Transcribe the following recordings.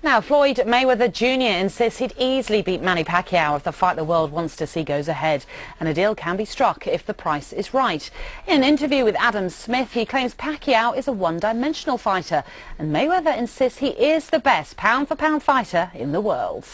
Now, Floyd Mayweather Jr. insists he'd easily beat Manny Pacquiao if the fight the world wants to see goes ahead, and a deal can be struck if the price is right. In an interview with Adam Smith, he claims Pacquiao is a one-dimensional fighter, and Mayweather insists he is the best pound-for-pound fighter in the world.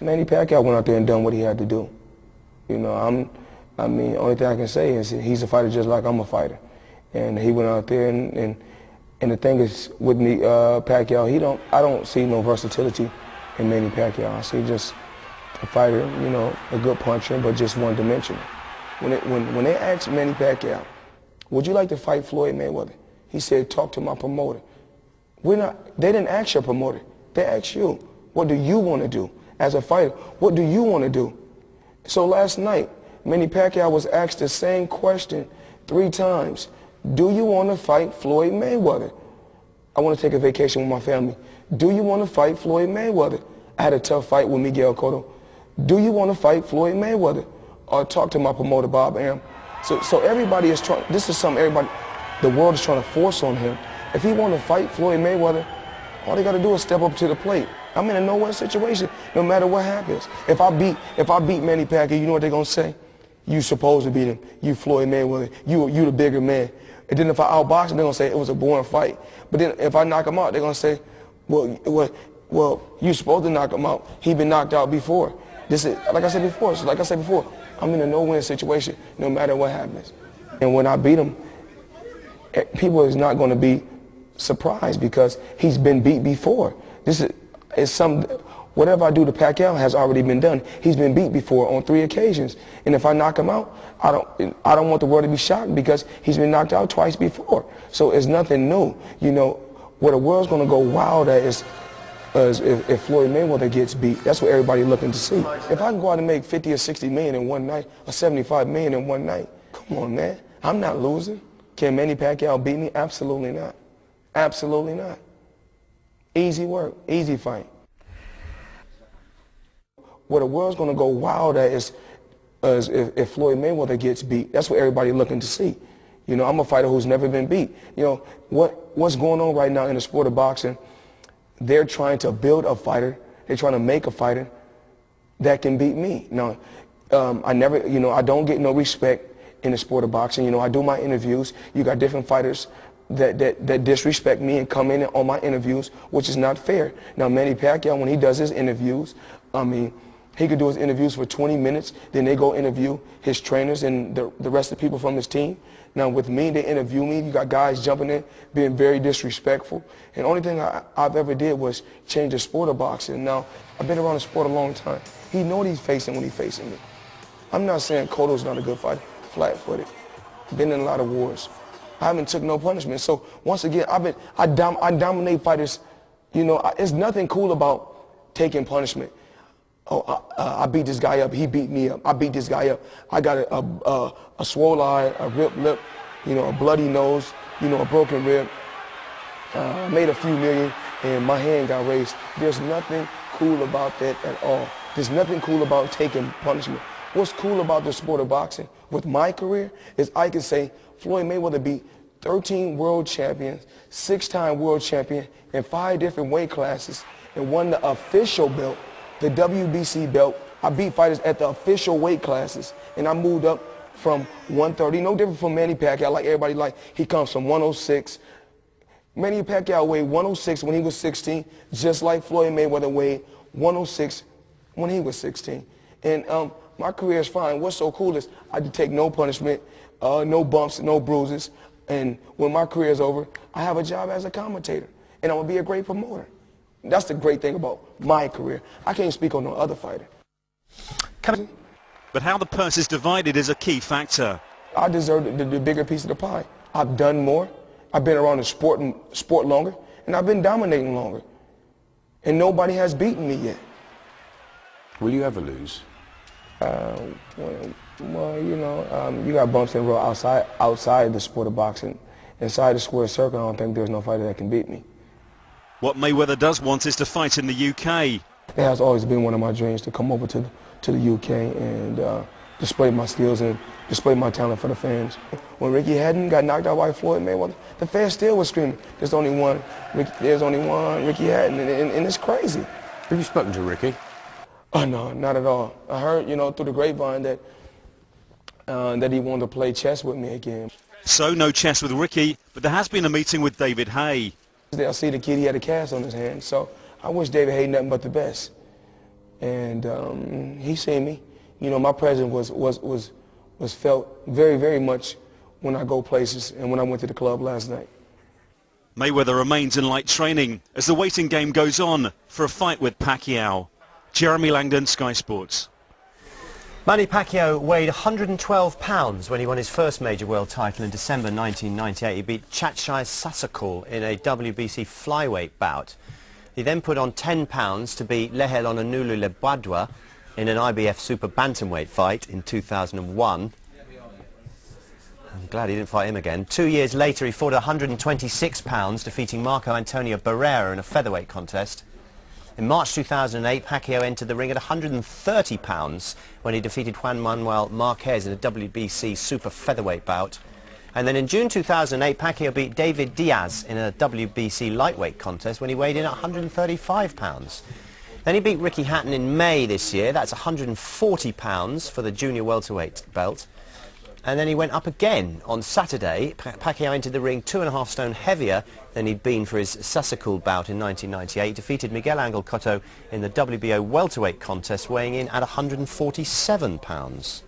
Manny Pacquiao went out there and done what he had to do. You know, only thing I can say is he's a fighter just like I'm a fighter, and he went out there and the thing is, with me, Pacquiao, I don't see no versatility in Manny Pacquiao. I see just a fighter, you know, a good puncher, but just one-dimensional. When they asked Manny Pacquiao, would you like to fight Floyd Mayweather? He said, talk to my promoter. They didn't ask your promoter. They asked you, what do you want to do? As a fighter, what do you want to do? So last night, Manny Pacquiao was asked the same question 3 times. Do you want to fight Floyd Mayweather? I want to take a vacation with my family. Do you want to fight Floyd Mayweather? I had a tough fight with Miguel Cotto. Do you want to fight Floyd Mayweather? Or talk to my promoter, Bob Am. So everybody is trying, this is something the world is trying to force on him. If he want to fight Floyd Mayweather, all they got to do is step up to the plate. I'm in a no-win situation, no matter what happens. If I beat Manny Pacquiao, you know what they're going to say? You supposed to beat him. You Floyd Mayweather. You the bigger man. And then if I outbox him, they're going to say it was a boring fight. But then if I knock him out, they're going to say, well, you supposed to knock him out. He been knocked out before. This is, like I said before, I'm in a no-win situation, no matter what happens. And when I beat him, people is not going to be surprised because he's been beat before. Whatever I do to Pacquiao has already been done. He's been beat before on 3 occasions. And if I knock him out, I don't want the world to be shocked because he's been knocked out twice before. So it's nothing new. You know, where the world's going to go wild at is if Floyd Mayweather gets beat. That's what everybody's looking to see. If I can go out and make 50 or 60 million in one night, or 75 million in one night, come on, man. I'm not losing. Can Manny Pacquiao beat me? Absolutely not. Absolutely not. Easy work, easy fight. Where the world's going to go wild at is if Floyd Mayweather gets beat. That's what everybody's looking to see. You know, I'm a fighter who's never been beat. You know, what's going on right now in the sport of boxing, they're trying to build a fighter. They're trying to make a fighter that can beat me. Now, I don't get no respect in the sport of boxing. You know, I do my interviews. You got different fighters that disrespect me and come in on my interviews, which is not fair. Now, Manny Pacquiao, when he does his interviews, he could do his interviews for 20 minutes, then they go interview his trainers and the rest of the people from his team. Now with me, they interview me. You got guys jumping in, being very disrespectful. And the only thing I've ever did was change the sport of boxing. Now, I've been around the sport a long time. He know what he's facing when he's facing me. I'm not saying Cotto's not a good fighter, flat-footed. Been in a lot of wars. I haven't took no punishment. So once again, I dominate fighters. You know, it's nothing cool about taking punishment. Oh, I beat this guy up. He beat me up. I beat this guy up. I got a swollen eye, a ripped lip, you know, a bloody nose, you know, a broken rib. Made a few million, and my hand got raised. There's nothing cool about that at all. There's nothing cool about taking punishment. What's cool about the sport of boxing with my career is I can say Floyd Mayweather beat 13 world champions, 6-time world champion in 5 different weight classes, and won the official belt, the WBC belt. I beat fighters at the official weight classes, and I moved up from 130, no different from Manny Pacquiao, like everybody like. He comes from 106. Manny Pacquiao weighed 106 when he was 16, just like Floyd Mayweather weighed 106 when he was 16. And my career is fine. What's so cool is I did take no punishment, no bumps, no bruises, and when my career is over, I have a job as a commentator, and I'm going to be a great promoter. That's the great thing about my career. I can't speak on no other fighter. But how the purse is divided is a key factor. I deserve the bigger piece of the pie. I've done more. I've been around the sport longer, and I've been dominating longer. And nobody has beaten me yet. Will you ever lose? Well, you know, you got bumps in the road outside the sport of boxing. Inside the square circle, I don't think there's no fighter that can beat me. What Mayweather does want is to fight in the UK. It has always been one of my dreams to come over to the UK and display my skills and display my talent for the fans. When Ricky Hatton got knocked out by Floyd Mayweather, the fans still was screaming, there's only one Ricky Hatton, and it's crazy. Have you spoken to Ricky? Oh, no, not at all. I heard, through the grapevine that he wanted to play chess with me again. So no chess with Ricky, but there has been a meeting with David Haye. I see the kid, he had a cast on his hand, so I wish David Haye nothing but the best. And he seen me. My presence was felt very, very much when I go places and when I went to the club last night. Mayweather remains in light training as the waiting game goes on for a fight with Pacquiao. Jeremy Langdon, Sky Sports. Manny Pacquiao weighed 112 pounds when he won his first major world title in December 1998. He beat Chatshai Sasakal in a WBC flyweight bout. He then put on 10 pounds to beat Lehel Onanulu Lebadwa in an IBF super bantamweight fight in 2001. I'm glad he didn't fight him again. 2 years later, he fought 126 pounds, defeating Marco Antonio Barrera in a featherweight contest. In March 2008, Pacquiao entered the ring at 130 pounds when he defeated Juan Manuel Marquez in a WBC super featherweight bout. And then in June 2008, Pacquiao beat David Diaz in a WBC lightweight contest when he weighed in at 135 pounds. Then he beat Ricky Hatton in May this year. That's 140 pounds for the junior welterweight belt. And then he went up again on Saturday. Pacquiao entered the ring 2.5 stone heavier than he'd been for his Sasakal bout in 1998. Defeated Miguel Angel Cotto in the WBO welterweight contest, weighing in at 147 pounds.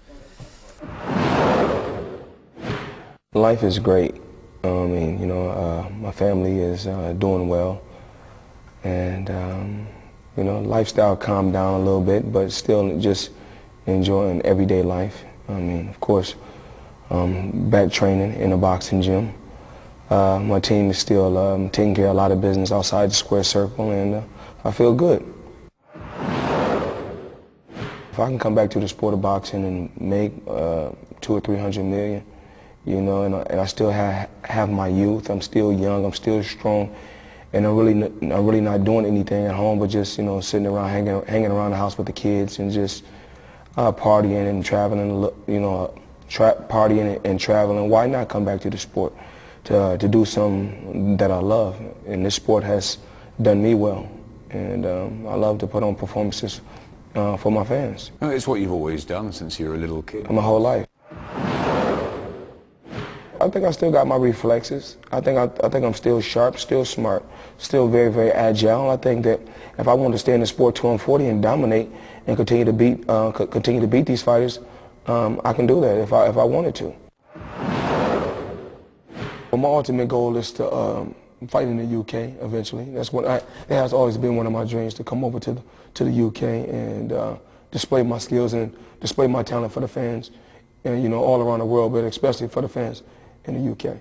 Life is great. My family is doing well. And, lifestyle calmed down a little bit, but still just enjoying everyday life. Of course, back training in a boxing gym. My team is still taking care of a lot of business outside the square circle, and I feel good. If I can come back to the sport of boxing and make 200 or 300 million, and I still have my youth, I'm still young, I'm still strong, and I'm really not doing anything at home, but just sitting around, hanging around the house with the kids and just partying and traveling, partying and traveling. Why not come back to the sport to do something that I love? And this sport has done me well, and I love to put on performances for my fans. It's what you've always done since you were a little kid. My whole life. I think I still got my reflexes. I think I'm still sharp, still smart, still very, very agile. I think that if I want to stay in the sport till I'm 40 and dominate and continue to beat these fighters, I can do that if I wanted to. Well, my ultimate goal is to fight in the UK eventually. That has always been one of my dreams, to come over to the UK and display my skills and display my talent for the fans, and all around the world, but especially for the fans in the UK.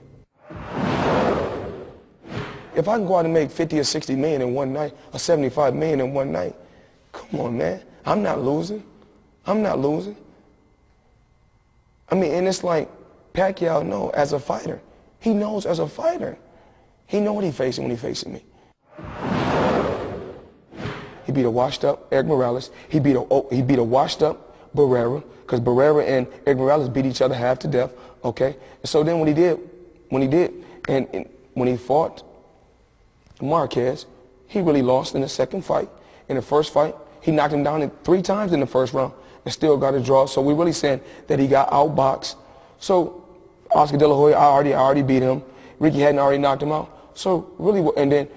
If I can go out and make 50 or 60 million in one night, or 75 million in one night, come on, man. I'm not losing. I'm not losing. And it's like Pacquiao knows as a fighter. He knows as a fighter. He knows what he's facing when he's facing me. He beat a washed-up Eric Morales. He beat a washed-up Barrera, because Barrera and Eric Morales beat each other half to death. Okay, and so then when he fought Marquez, he really lost in the second fight. In the first fight, he knocked him down 3 times in the first round and still got a draw. So we're really saying that he got outboxed. So Oscar De La Hoya, I already beat him. Ricky hadn't already knocked him out. So really, and then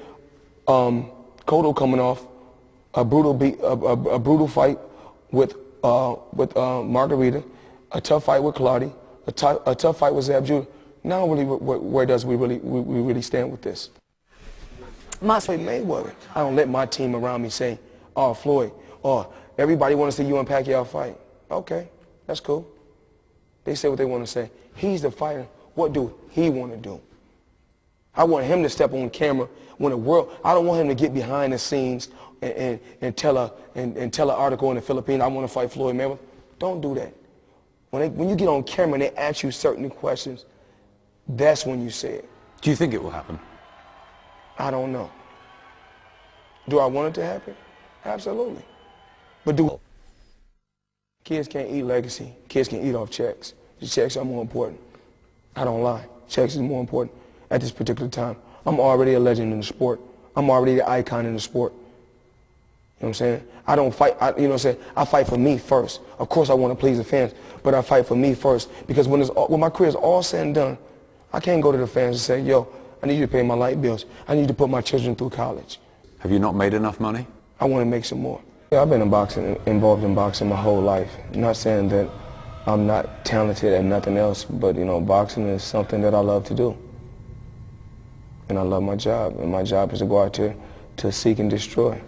Cotto coming off a brutal fight with Margarita, a tough fight with Claudia, a tough fight with Zab Judah. Now really, where does we really stand with this? Floyd Mayweather. I don't let my team around me say, "Oh, Floyd, oh, everybody want to see you and Pacquiao fight." Okay, that's cool. They say what they want to say. He's the fighter. What do he want to do? I want him to step on camera when the world. I don't want him to get behind the scenes and tell an article in the Philippines, "I want to fight Floyd Mayweather." Don't do that. When you get on camera and they ask you certain questions, that's when you say it. Do you think it will happen? I don't know. Do I want it to happen? Absolutely. But Kids can't eat legacy. Kids can eat off checks. The checks are more important. I don't lie. Checks is more important at this particular time. I'm already a legend in the sport. I'm already the icon in the sport. You know what I'm saying? I don't fight, you know what I'm saying? I fight for me first. Of course I want to please the fans, but I fight for me first because when my career is all said and done, I can't go to the fans and say, yo, I need you to pay my light bills. I need to put my children through college. Have you not made enough money? I want to make some more. Yeah, I've been involved in boxing my whole life. I'm not saying that I'm not talented at nothing else, but you know, boxing is something that I love to do. And I love my job, and my job is to go out there to seek and destroy.